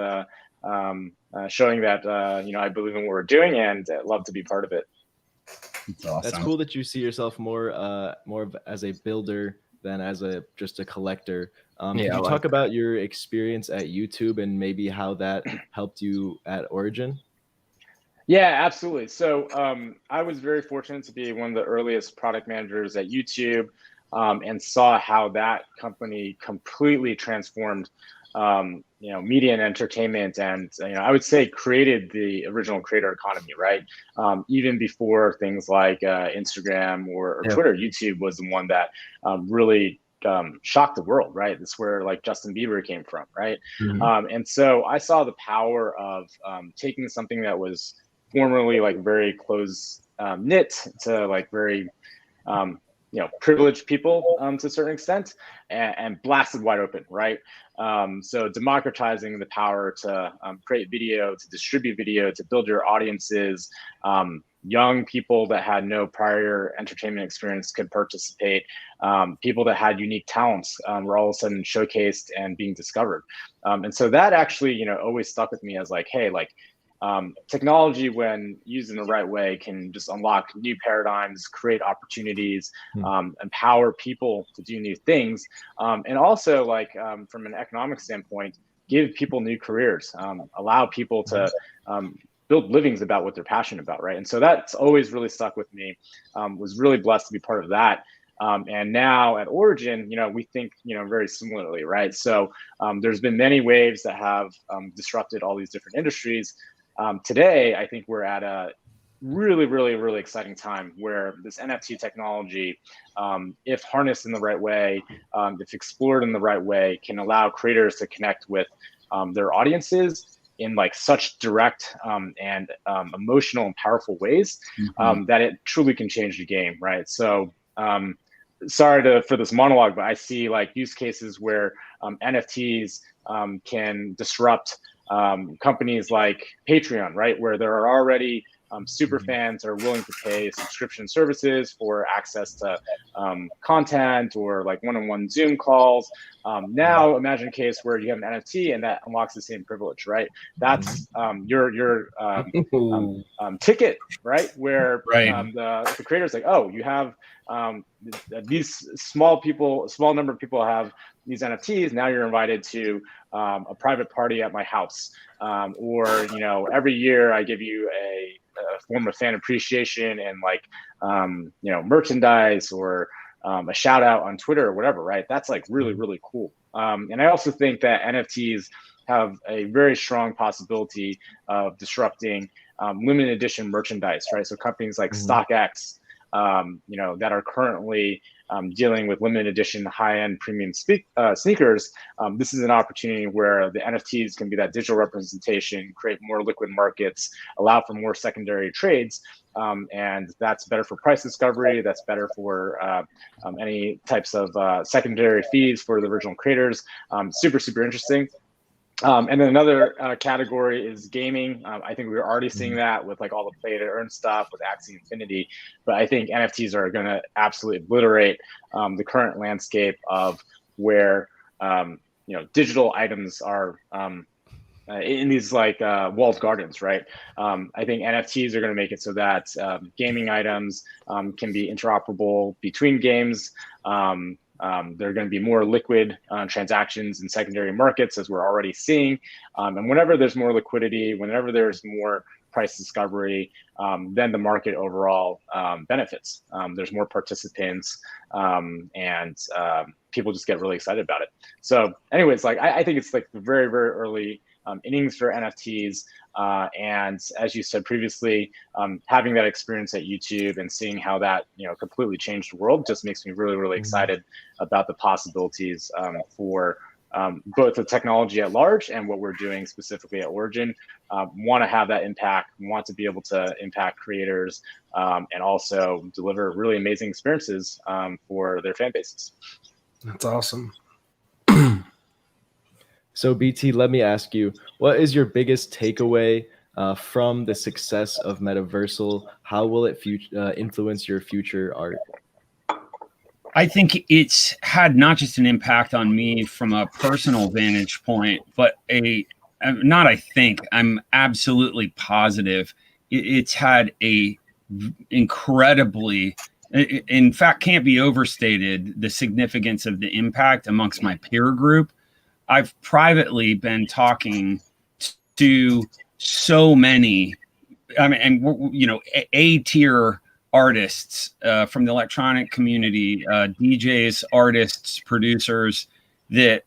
showing that I believe in what we're doing and love to be part of it. That's awesome. That's cool that you see yourself more of as a builder than as just a collector. Could you talk about your experience at YouTube and maybe how that helped you at Origin? Yeah, absolutely. So I was very fortunate to be one of the earliest product managers at YouTube, and saw how that company completely transformed media and entertainment, and I would say created the original creator economy, right? Even before things like Instagram or Twitter, YouTube was the one that really shocked the world, right? That's where like Justin Bieber came from, right? And so I saw the power of taking something that was formerly like very close knit to like very privileged people to a certain extent, and blasted wide open, right? So democratizing the power to create video, to distribute video, to build your audiences. Young people that had no prior entertainment experience could participate. People that had unique talents were all of a sudden showcased and being discovered. And so that actually, always stuck with me as like, hey, like, technology, when used in the right way, can just unlock new paradigms, create opportunities, empower people to do new things, and also like from an economic standpoint, give people new careers, allow people to build livings about what they're passionate about, right? And so that's always really stuck with me. Was really blessed to be part of that. And now at Origin, we think, very similarly, right? So there's been many waves that have disrupted all these different industries. Today, I think we're at a really, really, really exciting time where this NFT technology, if harnessed in the right way, if explored in the right way, can allow creators to connect with their audiences in like such direct and emotional and powerful ways that it truly can change the game, right? So sorry for this monologue, but I see like use cases where NFTs can disrupt companies like Patreon, right, where there are already super fans are willing to pay subscription services for access to content or like one-on-one Zoom calls. Now imagine a case where you have an NFT and that unlocks the same privilege, right? That's your ticket, right? Where the creator's like, oh, you have these small number of people have these NFTs. Now you're invited to a private party at my house, or every year I give you a form of fan appreciation and like merchandise or a shout out on Twitter or whatever, right? That's like really, really cool. And I also think that NFTs have a very strong possibility of disrupting limited edition merchandise, right? So companies like StockX, that are currently dealing with limited edition high-end premium sneakers, this is an opportunity where the NFTs can be that digital representation, create more liquid markets, allow for more secondary trades, and that's better for price discovery, that's better for any types of secondary fees for the original creators. Super, super interesting. And then another category is gaming. I think we're already seeing that with like all the play to earn stuff with Axie Infinity, but I think NFTs are going to absolutely obliterate the current landscape of where digital items are in these like walled gardens, right? I think NFTs are going to make it so that gaming items can be interoperable between games. There are going to be more liquid transactions in secondary markets, as we're already seeing. And whenever there's more liquidity, whenever there's more price discovery, then the market overall benefits. There's more participants, and people just get really excited about it. So anyways, like I think it's like very, very early innings for NFTs. And as you said previously, having that experience at YouTube and seeing how that completely changed the world just makes me really, really excited about the possibilities for both the technology at large and what we're doing specifically at Origin. Want to have that impact, want to be able to impact creators, and also deliver really amazing experiences for their fan bases. That's awesome. So BT, let me ask you, what is your biggest takeaway from the success of Metaversal? How will it influence your future art? I think it's had not just an impact on me from a personal vantage point, but I'm absolutely positive it's had a incredibly, in fact, can't be overstated, the significance of the impact amongst my peer group. I've privately been talking to so many, I mean, and you know, A-tier artists from the electronic community, DJs, artists, producers that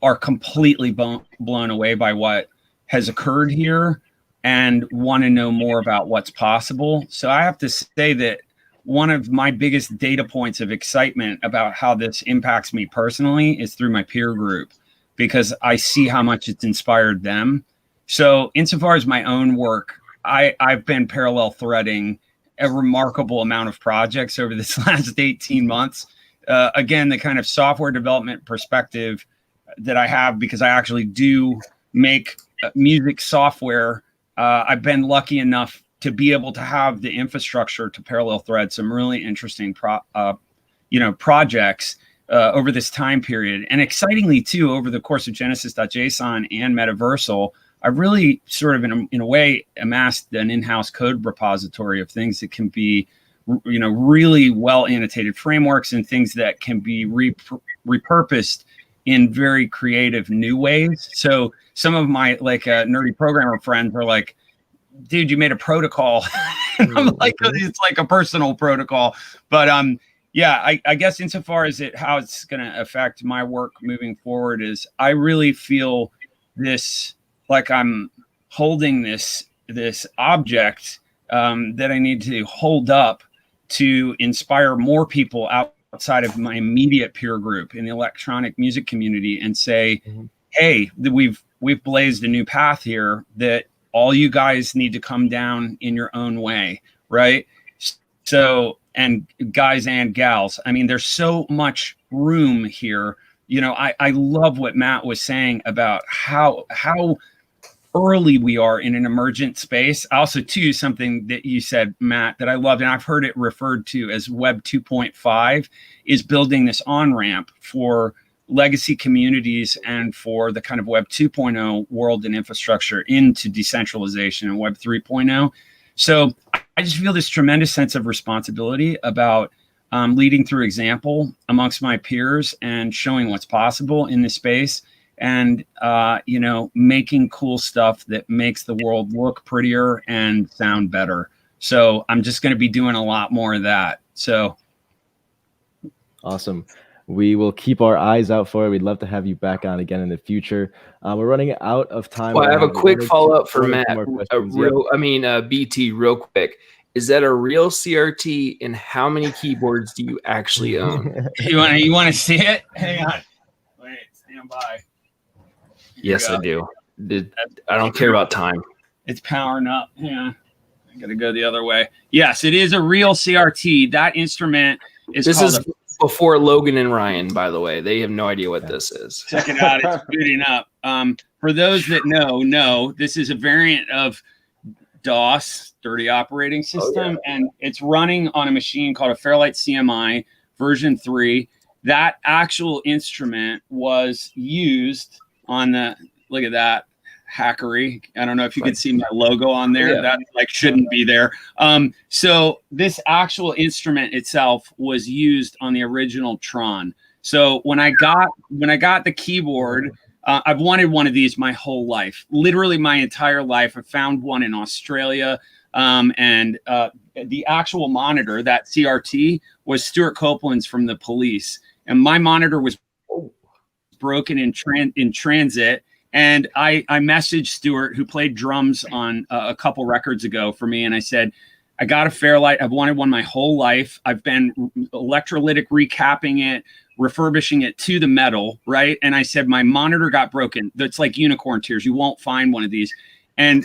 are completely blown away by what has occurred here and want to know more about what's possible. So I have to say that one of my biggest data points of excitement about how this impacts me personally is through my peer group, because I see how much it's inspired them. So insofar as my own work, I've been parallel threading a remarkable amount of projects over this last 18 months. Again, the kind of software development perspective that I have, because I actually do make music software. I've been lucky enough to be able to have the infrastructure to parallel thread some really interesting projects over this time period. And excitingly too, over the course of Genesis.json and Metaversal, I really sort of in a way amassed an in-house code repository of things that can be, you know, really well annotated frameworks and things that can be repurposed in very creative new ways. So some of my nerdy programmer friends are like, dude, you made a protocol. And I'm like, it's like a personal protocol. But yeah, I guess insofar as how it's going to affect my work moving forward is I really feel this, like I'm holding this object that I need to hold up to inspire more people outside of my immediate peer group in the electronic music community and say, hey, we've blazed a new path here that all you guys need to come down in your own way, right? So, and guys and gals, I mean, there's so much room here. You know, I love what Matt was saying about how early we are in an emergent space. Also, too, something that you said, Matt, that I loved, and I've heard it referred to as Web 2.5, is building this on-ramp for legacy communities and for the kind of Web 2.0 world and infrastructure into decentralization and Web 3.0. So I just feel this tremendous sense of responsibility about leading through example amongst my peers and showing what's possible in this space. And, you know, making cool stuff that makes the world look prettier and sound better. So I'm just going to be doing a lot more of that. So. Awesome. We will keep our eyes out for it. We'd love to have you back on again in the future. We're running out of time. Well, I have a quick follow-up for Matt. BT, real quick. Is that a real CRT, and how many keyboards do you actually own? You want to see it? Hang on. Wait, stand by. Yes, I do. I don't care about time. It's powering up. Yeah. I got to go the other way. Yes, it is a real CRT. That instrument is before Logan and Ryan, by the way. They have no idea what this is. Check it out. It's booting up. For those that know, this is a variant of DOS, Dirty Operating System, and it's running on a machine called a Fairlight CMI version 3. That actual instrument was used on the, look at that, hackery. I don't know if you can see my logo on there. Yeah. That shouldn't be there. So this actual instrument itself was used on the original Tron. So when I got the keyboard, I've wanted one of these my whole life, literally my entire life. I found one in Australia, and the actual monitor, that CRT, was Stuart Copeland's from The Police, and my monitor was broken in transit. And I messaged Stuart, who played drums on a couple records ago for me, and I said, I got a Fairlight. I've wanted one my whole life. I've been electrolytic recapping it, refurbishing it to the metal, right? And I said, my monitor got broken. That's like unicorn tears. You won't find one of these. And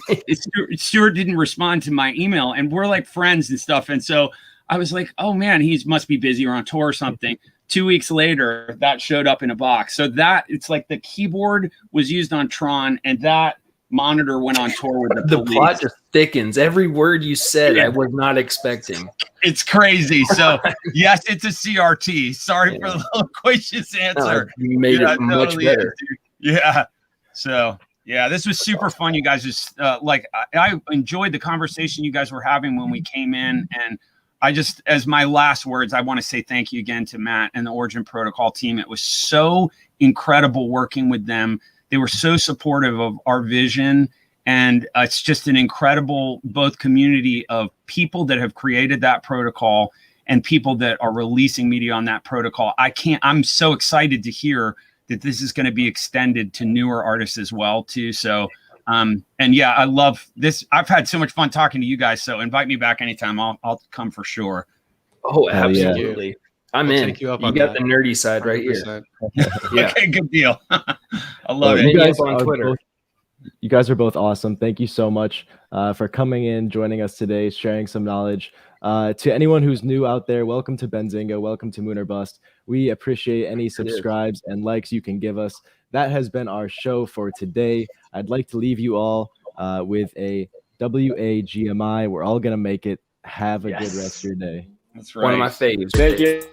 Stuart didn't respond to my email, and we're like friends and stuff. And so I was like, oh man, he must be busy or on tour or something. 2 weeks later, that showed up in a box. So that, it's like the keyboard was used on Tron, and that monitor went on tour with the The police. plot just thickens. Every word you said, I was not expecting. It's crazy. So yes, it's a CRT. Sorry for the loquacious answer. You made it much better. Yeah. So yeah, this was super fun. You guys just I enjoyed the conversation you guys were having when we came in, and I just, as my last words, I want to say thank you again to Matt and the Origin Protocol team. It was so incredible working with them. They were so supportive of our vision, and it's just an incredible both community of people that have created that protocol and people that are releasing media on that protocol. I'm so excited to hear that this is going to be extended to newer artists as well too. So, and yeah, I love this. I've had so much fun talking to you guys. So invite me back anytime. I'll come for sure. Oh, absolutely. Yeah. I'm in. Take you up you on got that. the nerdy side 100%. Right here. Yeah. Okay, good deal. I love it. You guys on Twitter. You guys are both awesome. Thank you so much for coming in, joining us today, sharing some knowledge. To anyone who's new out there, welcome to Benzinga. Welcome to Moon or Bust. We appreciate any subscribes and likes you can give us. That has been our show for today. I'd like to leave you all with a WAGMI. We're all going to make it. Have a good rest of your day. That's right. One of my faves. Thank you.